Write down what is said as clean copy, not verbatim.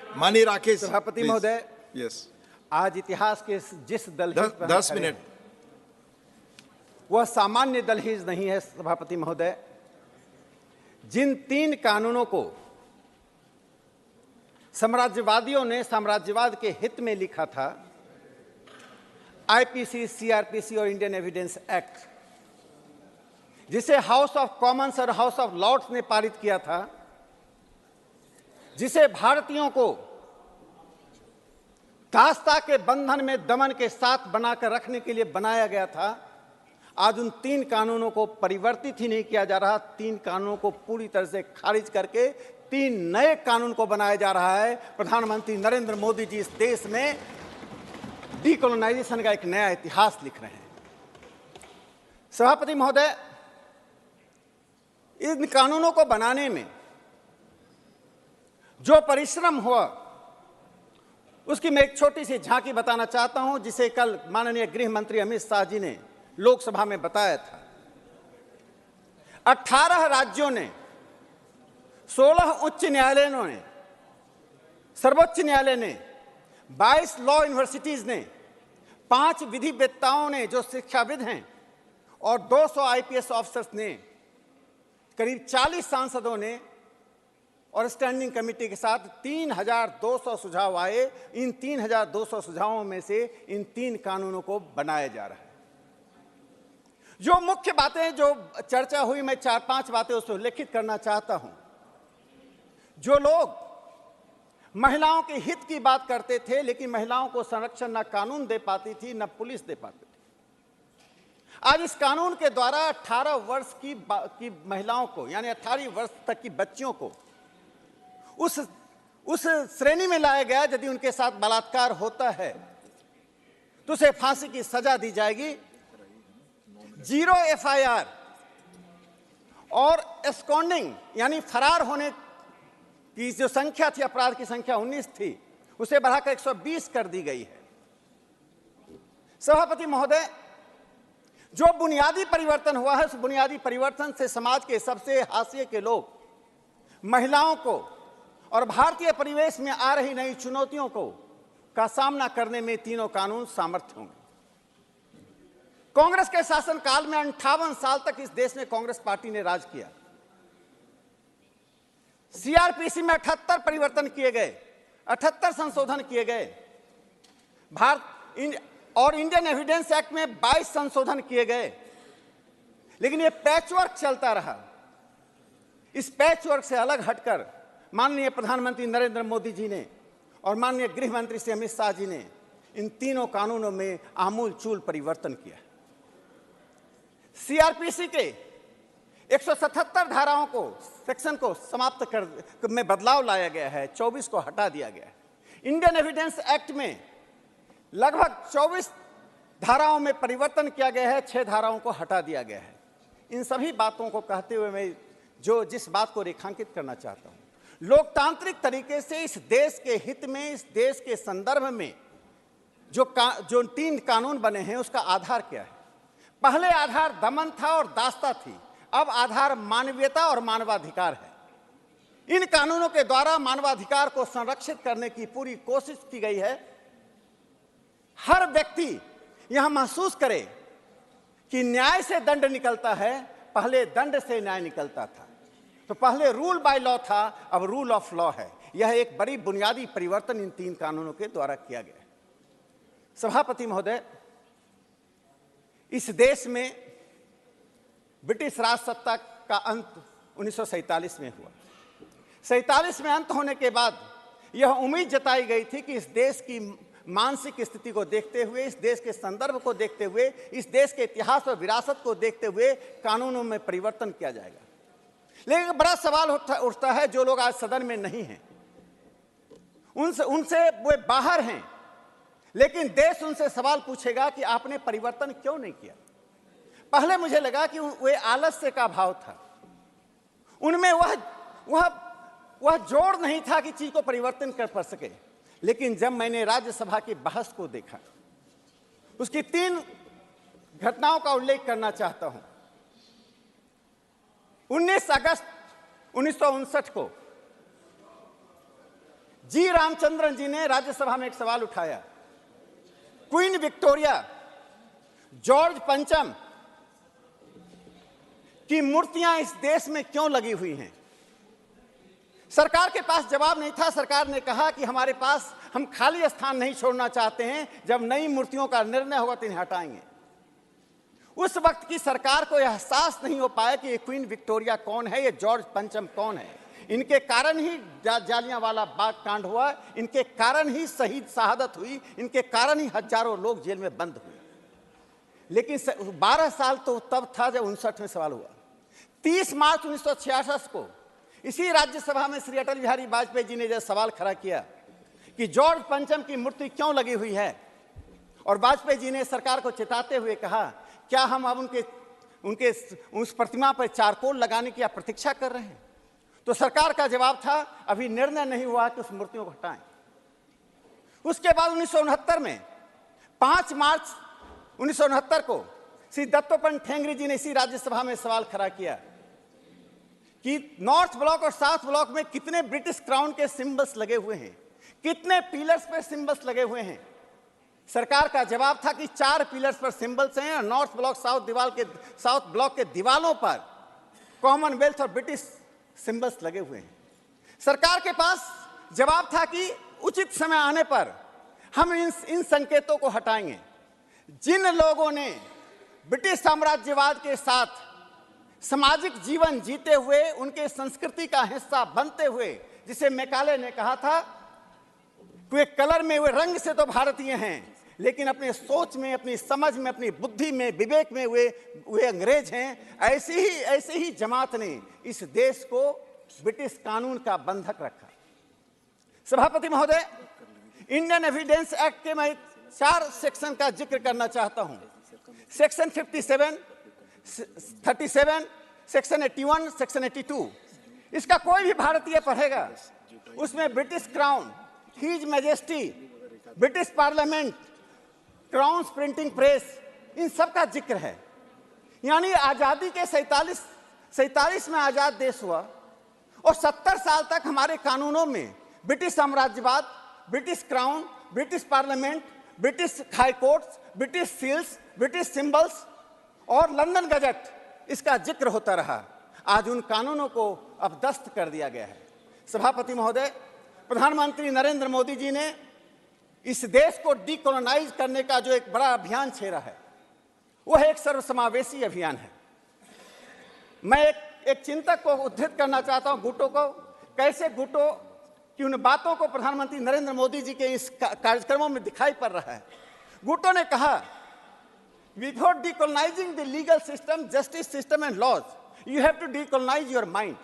माननीय राकेश सभापति महोदय, यस, आज इतिहास के जिस दल 10 मिनट। वह सामान्य दल ही नहीं है सभापति महोदय। जिन 3 कानूनों को साम्राज्यवादियों ने साम्राज्यवाद के हित में लिखा था, आईपीसी, सीआरपीसी और इंडियन एविडेंस एक्ट, जिसे हाउस ऑफ कॉमन्स और हाउस ऑफ लॉर्ड्स ने पारित किया था, जिसे भारतीयों को दासता के बंधन में दमन के साथ बनाकर रखने के लिए बनाया गया था, आज उन 3 कानूनों को परिवर्तित ही नहीं किया जा रहा। 3 कानूनों को पूरी तरह से खारिज करके 3 नए कानून को बनाया जा रहा है। प्रधानमंत्री नरेंद्र मोदी जी इस देश में डीकोलोनाइजेशन का एक नया इतिहास लिख रहे हैं। सभापति महोदय, इन कानूनों को बनाने में जो परिश्रम हुआ, उसकी मैं एक छोटी सी झांकी बताना चाहता हूं, जिसे कल माननीय गृह मंत्री अमित शाह जी ने लोकसभा में बताया था। 18 राज्यों ने, 16 उच्च न्यायालयों ने, सर्वोच्च न्यायालय ने, 22 लॉ यूनिवर्सिटीज ने, 5 विधिवेत्ताओं ने जो शिक्षाविद हैं, और 200 आईपीएस ऑफिसर्स ने, करीब 40 सांसदों ने और स्टैंडिंग कमेटी के साथ 3200 सुझाव आए। इन 3200 सुझावों में से इन 3 कानूनों को बनाया जा रहा है। जो मुख्य बातें जो चर्चा हुई, मैं 4-5 बातें उसको उल्लेखित करना चाहता हूं। जो लोग महिलाओं के हित की बात करते थे, लेकिन महिलाओं को संरक्षण न कानून दे पाती थी, न पुलिस दे पाती थी, आज इस कानून के द्वारा 18 वर्ष की महिलाओं को, यानी 18 वर्ष तक की बच्चियों को उस श्रेणी में लाया गया, यदि उनके साथ बलात्कार होता है तो उसे फांसी की सजा दी जाएगी। 0 एफआईआर और एस्कॉन्डिंग, यानी फरार होने की जो संख्या थी, अपराध की संख्या 19 थी, उसे बढ़ाकर 120 कर दी गई है। सभापति महोदय, जो बुनियादी परिवर्तन हुआ है, उस बुनियादी परिवर्तन से समाज के सबसे हाशिए के लोग, महिलाओं को और भारतीय परिवेश में आ रही नई चुनौतियों का सामना करने में तीनों कानून सामर्थ्य होंगे। कांग्रेस के शासनकाल में 58 साल तक इस देश में कांग्रेस पार्टी ने राज किया। सीआरपीसी में 78 परिवर्तन किए गए, 78 संशोधन किए गए। और इंडियन एविडेंस एक्ट में 22 संशोधन किए गए, लेकिन यह पैचवर्क चलता रहा। इस पैचवर्क से अलग हटकर माननीय प्रधानमंत्री नरेंद्र मोदी जी ने और माननीय गृह मंत्री श्री अमित शाह जी ने इन तीनों कानूनों में आमूल चूल परिवर्तन किया। सीआरपीसी के 177 धाराओं को, सेक्शन को समाप्त कर में बदलाव लाया गया है, 24 को हटा दिया गया है। इंडियन एविडेंस एक्ट में लगभग 24 धाराओं में परिवर्तन किया गया है, 6 धाराओं को हटा दिया गया है। इन सभी बातों को कहते हुए मैं जिस बात को रेखांकित करना चाहता हूं, लोकतांत्रिक तरीके से इस देश के हित में, इस देश के संदर्भ में जो 3 कानून बने हैं, उसका आधार क्या है? पहले आधार दमन था और दासता थी, अब आधार मानवीयता और मानवाधिकार है। इन कानूनों के द्वारा मानवाधिकार को संरक्षित करने की पूरी कोशिश की गई है। हर व्यक्ति यह महसूस करे कि न्याय से दंड निकलता है, पहले दंड से न्याय निकलता था। तो पहले रूल बाय लॉ था, अब रूल ऑफ लॉ है। यह एक बड़ी बुनियादी परिवर्तन इन 3 कानूनों के द्वारा किया गया है। सभापति महोदय, इस देश में ब्रिटिश राज सत्ता का अंत 1947 में हुआ। 47 में अंत होने के बाद यह उम्मीद जताई गई थी कि इस देश की मानसिक स्थिति को देखते हुए, इस देश के संदर्भ को देखते हुए, इस देश के इतिहास और विरासत को देखते हुए कानूनों में परिवर्तन किया जाएगा। लेकिन बड़ा सवाल उठता है, जो लोग आज सदन में नहीं हैं, उनसे वे बाहर हैं, लेकिन देश उनसे सवाल पूछेगा कि आपने परिवर्तन क्यों नहीं किया। पहले मुझे लगा कि वे आलस्य का भाव था, उनमें वह जोर नहीं था कि चीज को परिवर्तन कर पा सके। लेकिन जब मैंने राज्यसभा की बहस को देखा, उसकी 3 घटनाओं का उल्लेख करना चाहता हूं। 19 अगस्त 1959 को जी रामचंद्रन जी ने राज्यसभा में एक सवाल उठाया, क्वीन विक्टोरिया, जॉर्ज पंचम की मूर्तियां इस देश में क्यों लगी हुई हैं? सरकार के पास जवाब नहीं था। सरकार ने कहा कि हमारे पास, हम खाली स्थान नहीं छोड़ना चाहते हैं, जब नई मूर्तियों का निर्णय होगा तो इन्हें हटाएंगे। उस वक्त की सरकार को यह एहसास नहीं हो पाया कि ये क्वीन विक्टोरिया कौन है, ये जॉर्ज पंचम कौन है। इनके कारण ही जालियांवाला बाग कांड हुआ, इनके कारण ही शहीद शहादत हुई, इनके कारण ही हजारों लोग जेल में बंद हुए। लेकिन 12 साल तो तब था जब 59 में सवाल हुआ। 30 मार्च 1966 को इसी राज्यसभा में श्री अटल बिहारी वाजपेयी जी ने जब सवाल खड़ा किया कि जॉर्ज पंचम की मूर्ति क्यों लगी हुई है, और वाजपेयी जी ने सरकार को चेताते हुए कहा, क्या हम अब उनके उस प्रतिमा पर चारकोल लगाने की प्रतीक्षा कर रहे हैं? तो सरकार का जवाब था, अभी निर्णय नहीं हुआ कि उस मूर्तियों को हटाएं। उसके बाद 1969 में 5 मार्च 1969 को श्री दत्तोपंत ठेंगड़ी जी ने इसी राज्यसभा में सवाल खड़ा किया कि नॉर्थ ब्लॉक और साउथ ब्लॉक में कितने ब्रिटिश क्राउन के सिंबल्स लगे हुए हैं, कितने पिलर्स पर सिंबल्स लगे हुए हैं। सरकार का जवाब था कि 4 पिलर्स पर सिंबल्स हैं और नॉर्थ ब्लॉक साउथ ब्लॉक के दीवालों पर कॉमनवेल्थ और ब्रिटिश सिंबल्स लगे हुए हैं। सरकार के पास जवाब था कि उचित समय आने पर हम इन संकेतों को हटाएंगे। जिन लोगों ने ब्रिटिश साम्राज्यवाद के साथ सामाजिक जीवन जीते हुए, उनके संस्कृति का हिस्सा बनते हुए, जिसे मैकाले ने कहा था कि वे कलर में, वे रंग से तो भारतीय हैं, लेकिन अपने सोच में, अपनी समझ में, अपनी बुद्धि में, विवेक में वे अंग्रेज हैं। ऐसे ही जमात ने इस देश को ब्रिटिश कानून का बंधक रखा। सभापति महोदय, इंडियन एविडेंस एक्ट के मैं 4 सेक्शन का जिक्र करना चाहता हूं। Section 57, 37, section 81, section 82। इसका कोई भी भारतीय पढ़ेगा, उसमें British crown, his majesty, British parliament, crown printing press, इन सब का जिक्र है। यानी आज़ादी के 47 में आज़ाद देश हुआ और 70 साल तक हमारे कानूनों में ब्रिटिश साम्राज्यवाद, British crown, British parliament, British high courts, British seals, British symbols और लंदन गजट, इसका जिक्र होता रहा। आज उन कानूनों को अब दस्त कर दिया गया है। सभापति महोदय, प्रधानमंत्री नरेंद्र मोदी जी ने इस देश को डीकोलोनाइज करने का जो एक बड़ा अभियान छेड़ा है, वह एक सर्वसमावेशी अभियान है। मैं एक चिंतक को उद्धृत करना चाहता हूं, गुटो को। कैसे गुटो की उन बातों को प्रधानमंत्री नरेंद्र मोदी जी के इस कार्यक्रमों में दिखाई पड़ रहा है। गुटो ने कहा, before decolonising the legal system, justice system and laws, you have to decolonise your mind.